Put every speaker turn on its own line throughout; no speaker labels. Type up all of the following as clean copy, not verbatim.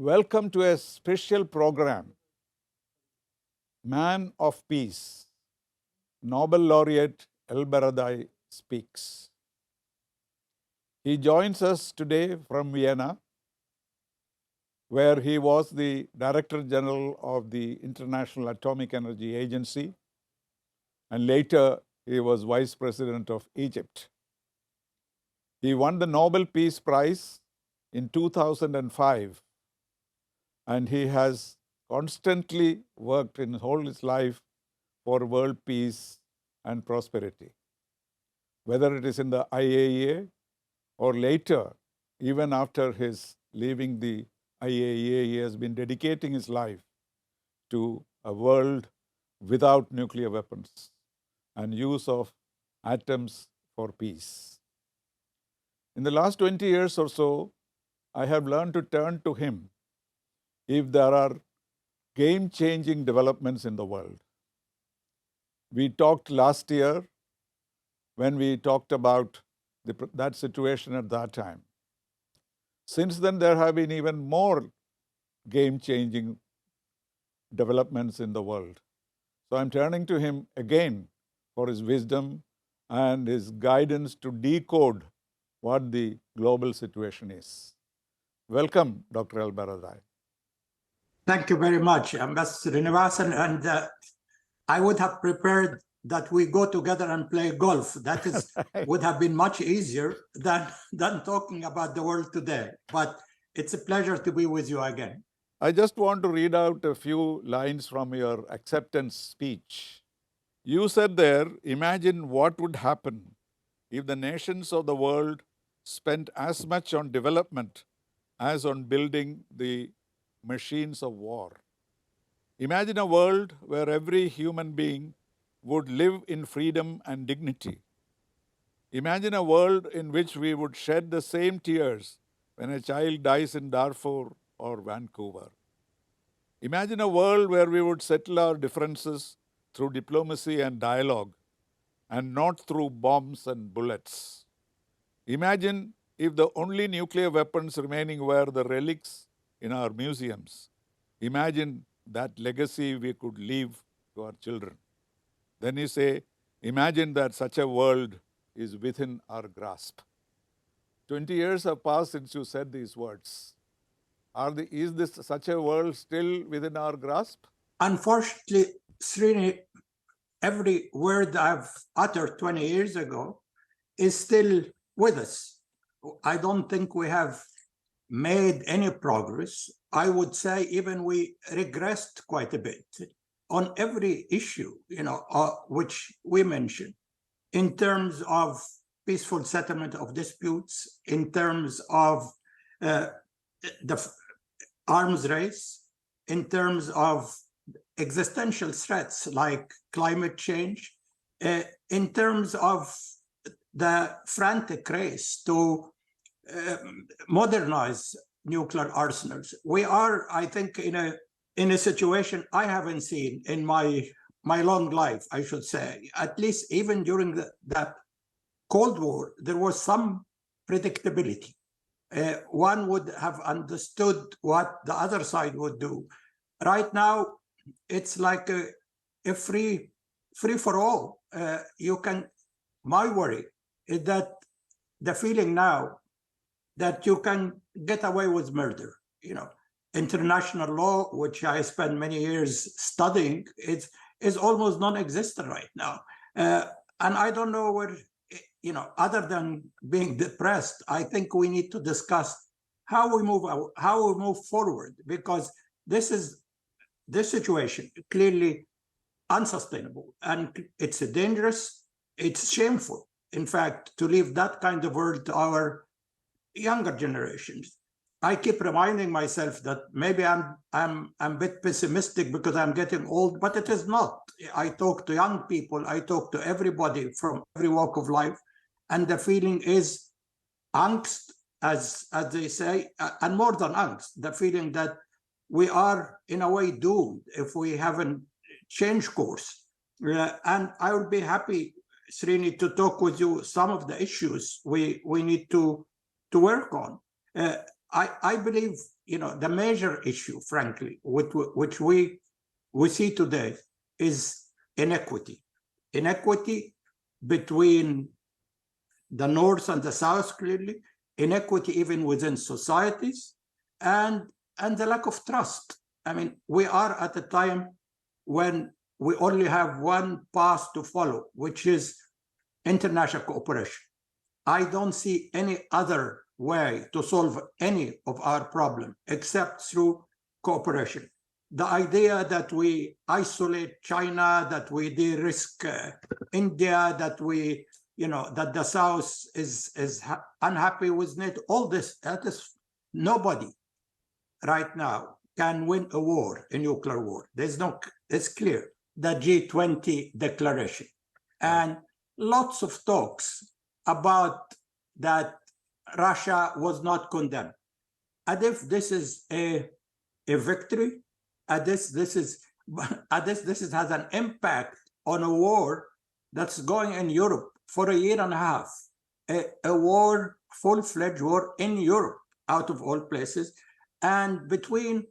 Welcome to a special program, Man of Peace. Nobel laureate ElBaradei speaks. He joins us today from Vienna, where he was the Director General of the International Atomic Energy Agency, and later he was Vice President of Egypt. He won the Nobel Peace Prize in 2005, and he has constantly worked in all his life for world peace and prosperity. Whether it is in the IAEA or later, even after his leaving the IAEA, he has been dedicating his life to a world without nuclear weapons and use of atoms for peace. In the last 20 years or so, I have learned to turn to him if there are game-changing developments in the world. We talked last year when we talked about that situation at that time. Since then, there have been even more game-changing developments in the world. So I'm turning to him again for his wisdom and his guidance to decode what the global situation is. Welcome, Dr. ElBaradei.
Thank you very much, Ambassador Srinivasan. And I would have prepared that we go together and play golf. That would have been much easier than talking about the world today. But it's a pleasure to be with you again.
I just want to read out a few lines from your acceptance speech. You said there, imagine what would happen if the nations of the world spent as much on development as on building the machines of war. Imagine a world where every human being would live in freedom and dignity. Imagine a world in which we would shed the same tears when a child dies in Darfur or Vancouver. Imagine a world where we would settle our differences through diplomacy and dialogue and not through bombs and bullets. Imagine if the only nuclear weapons remaining were the relics in our museums. Imagine that legacy we could leave to our children. Then you say, imagine that such a world is within our grasp. 20 years have passed since you said these words. Is this such a world still within our grasp?
Unfortunately, Srini, every word I've uttered 20 years ago is still with us. I don't think we have made any progress. I would say even we regressed quite a bit on every issue, which we mentioned, in terms of peaceful settlement of disputes, in terms of the arms race, in terms of existential threats like climate change, in terms of the frantic race to modernize nuclear arsenals. We are, I think, in a situation I haven't seen in my long life, I should say. At least even during that Cold War, there was some predictability. One would have understood what the other side would do. Right now, it's like a free for all. My worry is that the feeling now that you can get away with murder. International law, which I spent many years studying, is almost non-existent right now. And I don't know where, other than being depressed, I think we need to discuss how we move forward, because this situation clearly unsustainable, and it's dangerous, it's shameful, in fact, to leave that kind of world to our younger generations. I keep reminding myself that maybe I'm a bit pessimistic because I'm getting old, but it is not. I talk to young people, I talk to everybody from every walk of life, and the feeling is angst, as they say, and more than angst, the feeling that we are in a way doomed if we haven't changed course. And I would be happy, Srini, to talk with you some of the issues we need to work on. I believe the major issue, frankly, which we see today is inequity. Inequity between the North and the South, clearly, inequity even within societies, and the lack of trust. I mean, we are at a time when we only have one path to follow, which is international cooperation. I don't see any other way to solve any of our problems except through cooperation. The idea that we isolate China, that we de-risk India, that we, that the South is unhappy with NATO, all this, that is, nobody right now can win a war, a nuclear war. It's clear. The G20 declaration. And lots of talks about that Russia was not condemned. And if this is a victory, this has an impact on a war that's going in Europe for a year and a half. A war, full-fledged war in Europe, out of all places, and between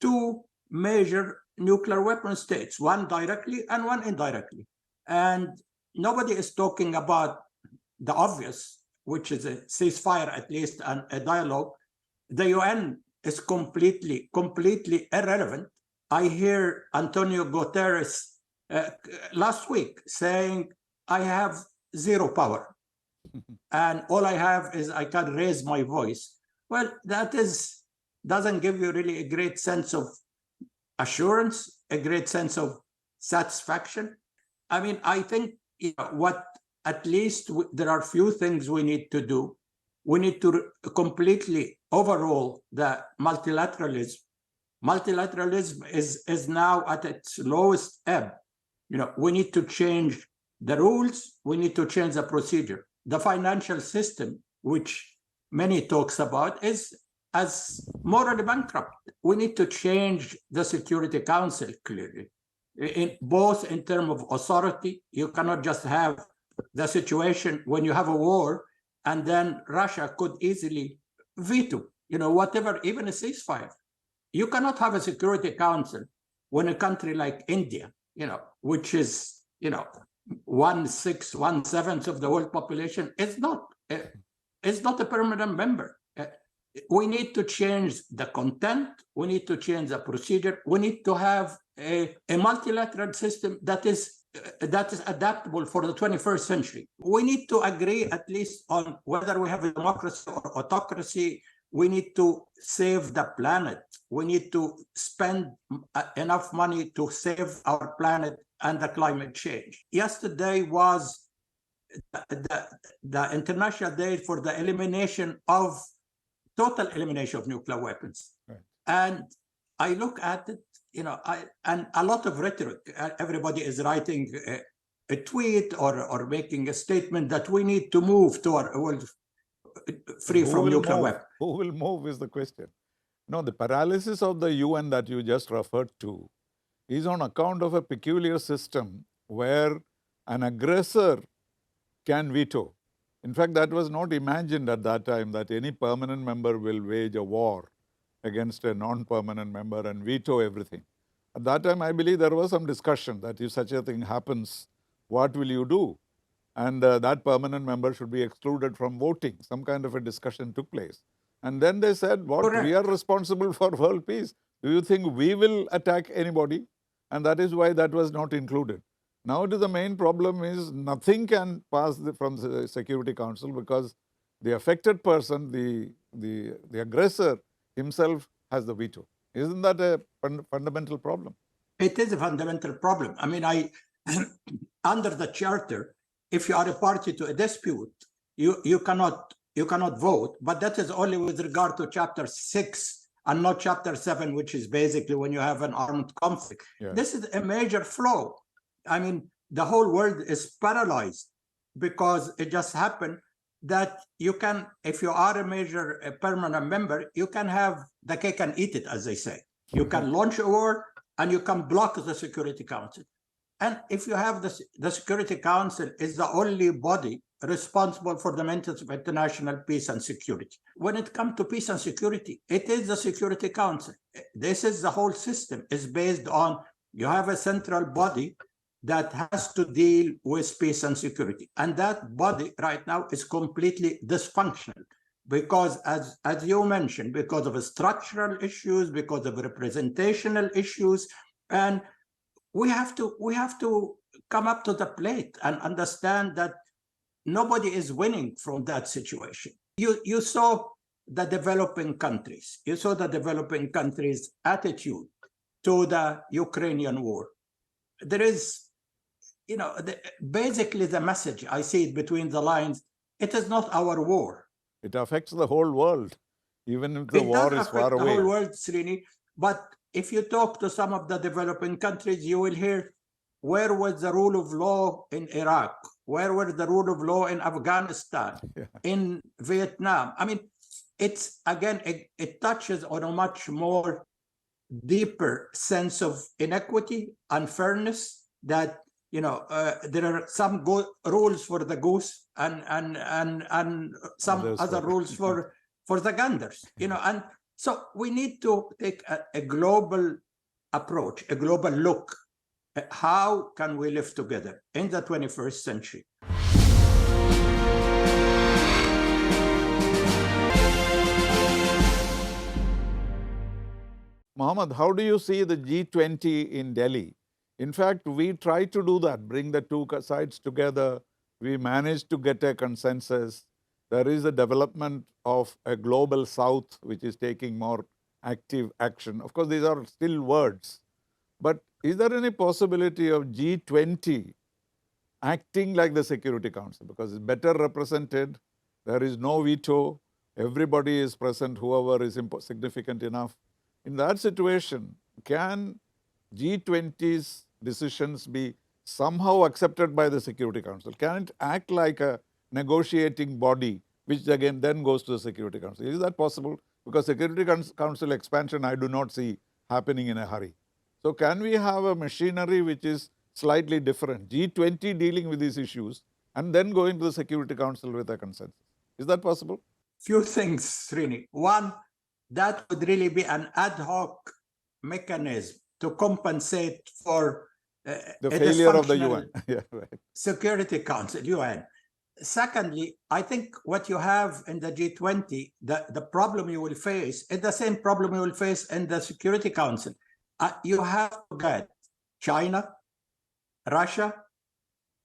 two major nuclear weapon states, one directly and one indirectly. And nobody is talking about the obvious, which is a ceasefire at least, and a dialogue. The UN is completely irrelevant. I hear Antonio Guterres last week saying, I have zero power. And all I have is I can raise my voice. Well, that doesn't give you really a great sense of assurance, a great sense of satisfaction. I mean, I think at least there are few things we need to do. We need to completely overhaul the multilateralism. Multilateralism is now at its lowest ebb. We need to change the rules. We need to change the procedure. The financial system, which many talks about, is as morally bankrupt. We need to change the Security Council clearly, both in terms of authority. You cannot just have the situation when you have a war and then Russia could easily veto, whatever, even a ceasefire. You cannot have a Security Council when a country like India, which is, 1/6, 1/7 of the world population, is not a permanent member. We need to change the content. We need to change the procedure. We need to have a multilateral system that is adaptable for the 21st century. We need to agree at least on whether we have a democracy or autocracy. We need to save the planet. We need to spend enough money to save our planet and the climate change. Yesterday was the International Day for the total elimination of nuclear weapons.
Right.
And I look at it, and a lot of rhetoric. Everybody is writing a tweet or making a statement that we need to move toward a world free from nuclear weapons.
Who will move is the question. No, the paralysis of the UN that you just referred to is on account of a peculiar system where an aggressor can veto. In fact, that was not imagined at that time, that any permanent member will wage a war against a non-permanent member and veto everything. At that time, I believe there was some discussion that if such a thing happens, what will you do? And that permanent member should be excluded from voting. Some kind of a discussion took place. And then they said,
Correct.
We are responsible for world peace. Do you think we will attack anybody? And that is why that was not included. Now the main problem is nothing can pass from the Security Council because the affected person, the aggressor himself has the veto. Isn't that a fundamental problem?
It is a fundamental problem. I mean, under the charter, if you are a party to a dispute, you cannot vote, but that is only with regard to Chapter 6 and not Chapter 7, which is basically when you have an armed conflict.
Yeah.
This is a major flaw. I mean, the whole world is paralyzed because it just happened that you can, if you are a permanent member, you can have the cake and eat it, as they say. You can launch a war and you can block the Security Council. And if you have the Security Council is the only body responsible for the maintenance of international peace and security. when it comes to peace and security, it is the Security Council. This is the whole system is based on you have a central body that has to deal with peace and security. And that body right now is completely dysfunctional because, as you mentioned, because of structural issues, because of representational issues. And we have to come up to the plate and understand that nobody is winning from that situation. You saw the developing countries. You saw the developing countries' attitude to the Ukrainian war. There is, basically the message, I see it between the lines, it is not our war.
It affects the whole world, even if the war is far away. It does affect
the whole world, Srini. But if you talk to some of the developing countries, you will hear, where was the rule of law in Iraq? Where was the rule of law in Afghanistan, in Vietnam? I mean, it's, again, it touches on a much more deeper sense of inequity, unfairness, that, there are some rules for the goose and some other rules for the ganders, and so we need to take a global approach, a global look. How can we live together in the 21st century?
Mohammed, how do you see the G20 in Delhi? In fact, we tried to do that, bring the two sides together. We managed to get a consensus. There is a development of a global south, which is taking more active action. Of course, these are still words. But is there any possibility of G20 acting like the Security Council? Because it's better represented, there is no veto, everybody is present, whoever is significant enough. In that situation, can G20's decisions be somehow accepted by the Security Council? Can it act like a negotiating body, which again then goes to the Security Council? Is that possible? Because Security Council expansion, I do not see happening in a hurry. So can we have a machinery which is slightly different, G20 dealing with these issues, and then going to the Security Council with a consensus? Is that possible?
Few things, Srini. One, that would really be an ad hoc mechanism to compensate for
the failure of the UN. Yeah, right.
Security Council, UN. Secondly, I think what you have in the G20, the problem you will face is the same problem you will face in the Security Council. You have to get China, Russia,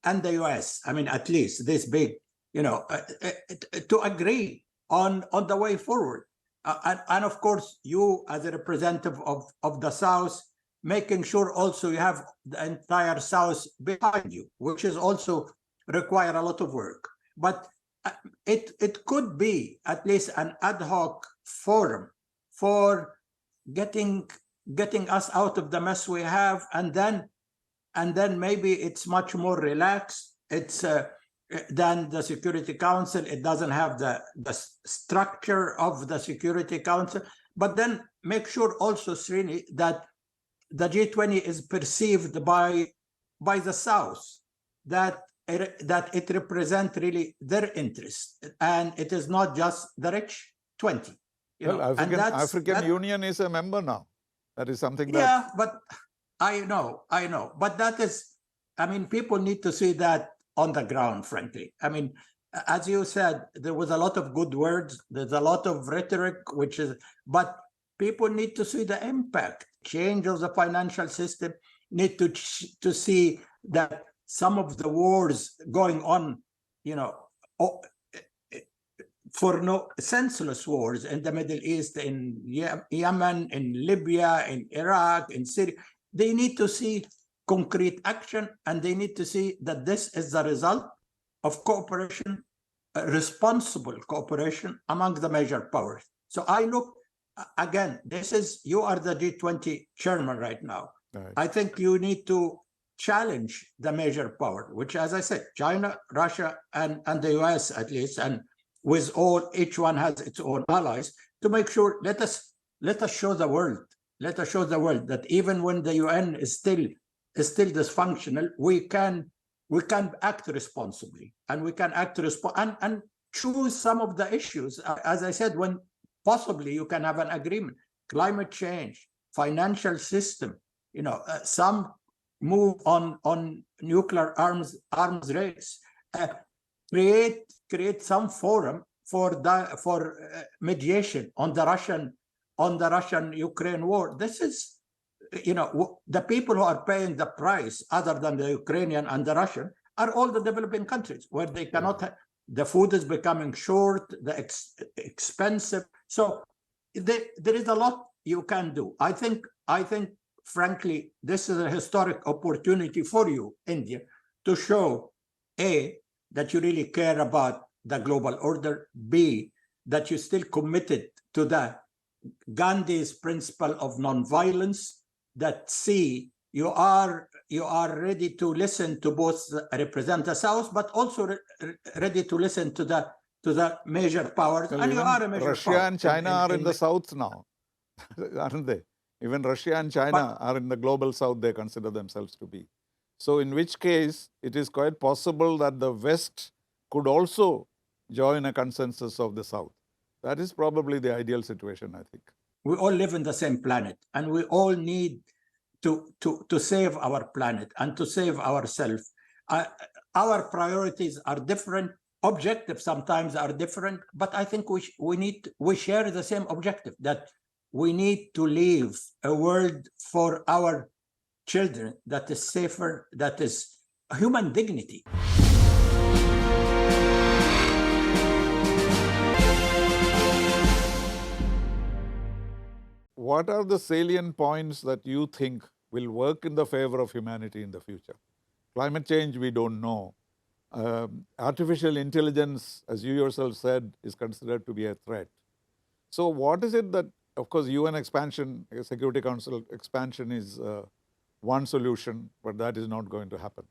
and the US, I mean, at least this big, to agree on the way forward. And of course, you as a representative of the South, making sure also you have the entire South behind you, which is also require a lot of work. But it could be at least an ad hoc forum for getting us out of the mess we have, and then maybe it's much more relaxed. It's than the Security Council. It doesn't have the structure of the Security Council. But then make sure also, Srini, that the G20 is perceived by the South, that it represents really their interest, and it is not just the rich 20.
African Union is a member now. That is something that...
Yeah, but I know. But that is, I mean, people need to see that on the ground, frankly. I mean, as you said, there was a lot of good words. There's a lot of rhetoric, but people need to see the impact. Change of the financial system, need to see that some of the wars going on, for no senseless wars in the Middle East, in Yemen, in Libya, in Iraq, in Syria, they need to see concrete action, and they need to see that this is the result of cooperation, responsible cooperation among the major powers. So I look, again, you are the G20 chairman right now.
Right.
I think you need to challenge the major power, which, as I said, China, Russia, and the US at least, and with each one has its own allies, to make sure, let us show the world that even when the UN is still dysfunctional, we can act responsibly, and we can act and choose some of the issues. As I said, when possibly you can have an agreement. Climate change, financial system, some move on nuclear arms race. Create some forum for mediation on the Russian Ukraine war. This is, the people who are paying the price, other than the Ukrainian and the Russian, are all the developing countries where they cannot. The food is becoming short, expensive. So there is a lot you can do. I think, frankly, this is a historic opportunity for you, India, to show A, that you really care about the global order, B, that you're still committed to the Gandhi's principle of nonviolence, that C, you are ready to listen to both represent the South, but also ready to listen to the major powers.
Well,
and you
even
are a major
Russia
power
and China are in the South now, aren't they? Even Russia and China are in the global South, they consider themselves to be. So in which case, it is quite possible that the West could also join a consensus of the South. That is probably the ideal situation, I think.
We all live in the same planet, and we all need to save our planet and to save ourselves. Our priorities are different. Objectives sometimes are different, but I think we share the same objective, that we need to leave a world for our children that is safer, that is human dignity.
What are the salient points that you think will work in the favor of humanity in the future? Climate change, we don't know. Artificial intelligence, as you yourself said, is considered to be a threat. So what is it that, of course, UN expansion, Security Council expansion is one solution, but that is not going to happen.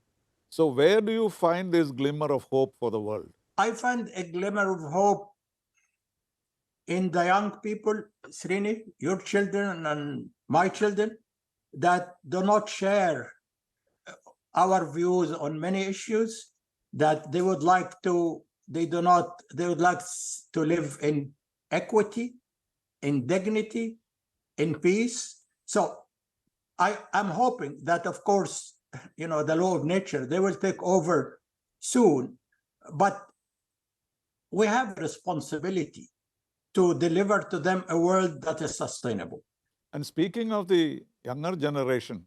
So where do you find this glimmer of hope for the world?
I find a glimmer of hope in the young people, Srini, your children and my children, that do not share our views on many issues, that they would like to live in equity, in dignity, in peace. So I'm hoping that, of course, the law of nature, they will take over soon, but we have a responsibility to deliver to them a world that is sustainable.
And speaking of the younger generation,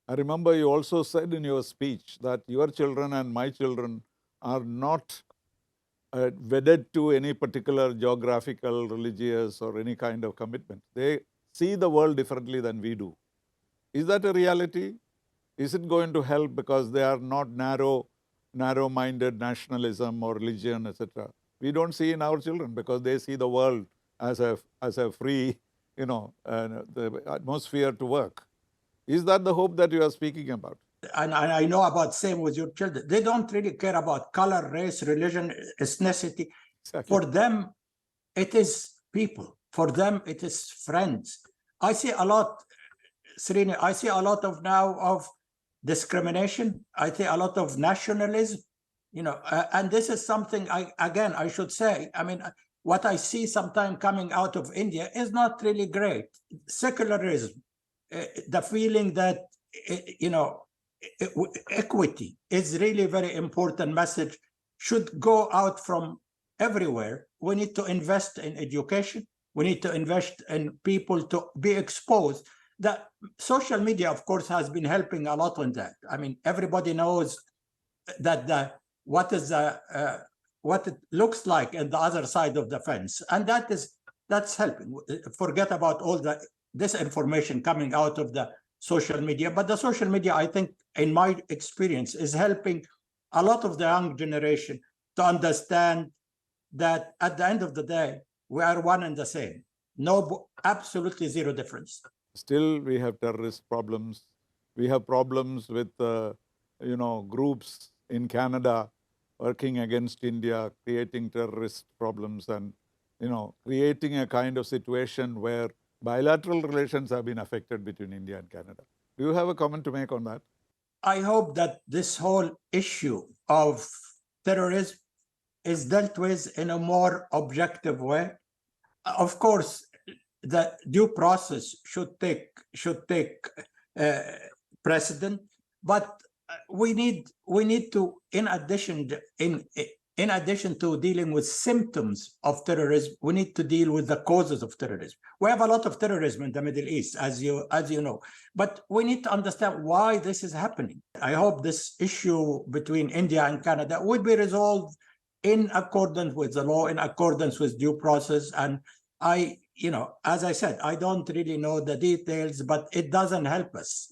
I remember you also said in your speech that your children and my children are not wedded to any particular geographical, religious, or any kind of commitment. They see the world differently than we do. Is that a reality? Is it going to help because they are not narrow-minded nationalism or religion, etc.? We don't see in our children because they see the world as a free, the atmosphere to work. Is that the hope that you are speaking about?
And I know about same with your children. They don't really care about color, race, religion, ethnicity.
Exactly.
For them, it is people. For them, it is friends. I see a lot, Srini, of discrimination. I see a lot of nationalism, and this is something I should say. I mean, what I see sometimes coming out of India is not really great. Secularism, the feeling that, equity is really a very important message, should go out from everywhere. We need to invest in education. We need to invest in people to be exposed. The social media, of course, has been helping a lot on that. I mean, everybody knows that what it looks like in the other side of the fence, and that's helping. Forget about all this information coming out of the social media, but the social media, I think, in my experience, is helping a lot of the young generation to understand that at the end of the day, we are one and the same. No, absolutely zero difference.
Still, we have terrorist problems. We have problems with, groups in Canada working against India, creating terrorist problems and, creating a kind of situation where bilateral relations have been affected between India and Canada. Do you have a comment to make on that?
I hope that this whole issue of terrorism is dealt with in a more objective way. Of course, the due process should take precedent, but we need to, in addition to dealing with symptoms of terrorism, we need to deal with the causes of terrorism. We have a lot of terrorism in the Middle East, as you know, but we need to understand why this is happening. I hope this issue between India and Canada would be resolved in accordance with the law, in accordance with due process. And as I said, I don't really know the details, but it doesn't help us,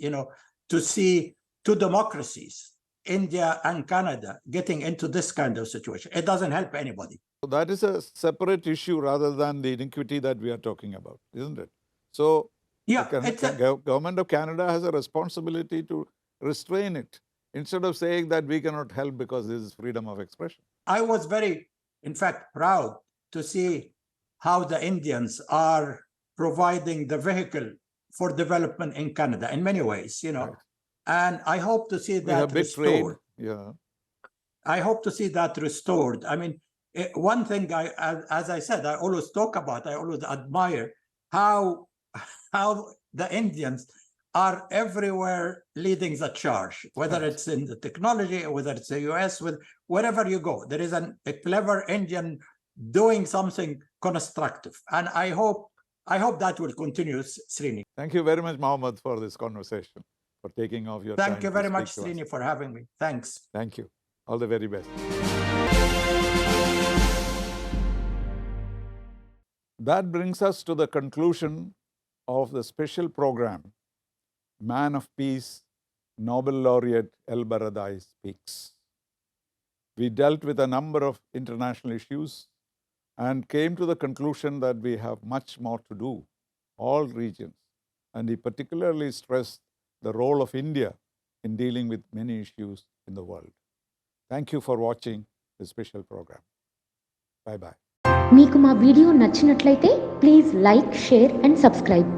to see two democracies, India and Canada, getting into this kind of situation. It doesn't help anybody.
So that is a separate issue rather than the iniquity that we are talking about, isn't it? So
yeah,
the government of Canada has a responsibility to restrain it instead of saying that we cannot help because this is freedom of expression.
I was very, in fact, proud to see how the Indians are providing the vehicle for development in Canada in many ways, right. And I hope to see that restored.
Yeah.
I hope to see that restored. I mean, one thing as I said, I always talk about, I always admire how the Indians are everywhere leading the charge, whether it's in the technology, whether it's the US, wherever you go, there is a clever Indian doing something constructive. And I hope that will continue, Srini.
Thank you very much, Mohammed, for this conversation, for taking off your time.
Thank you very much, Srini, for having me. Thanks.
Thank you. All the very best. That brings us to the conclusion of the special program, Man of Peace, Nobel laureate ElBaradei Speaks. We dealt with a number of international issues and came to the conclusion that we have much more to do, all regions. And he particularly stressed the role of India in dealing with many issues in the world. Thank you for watching the special program. Bye-bye.
మీకు మా video నచ్చినట్లయితే please like, share and subscribe.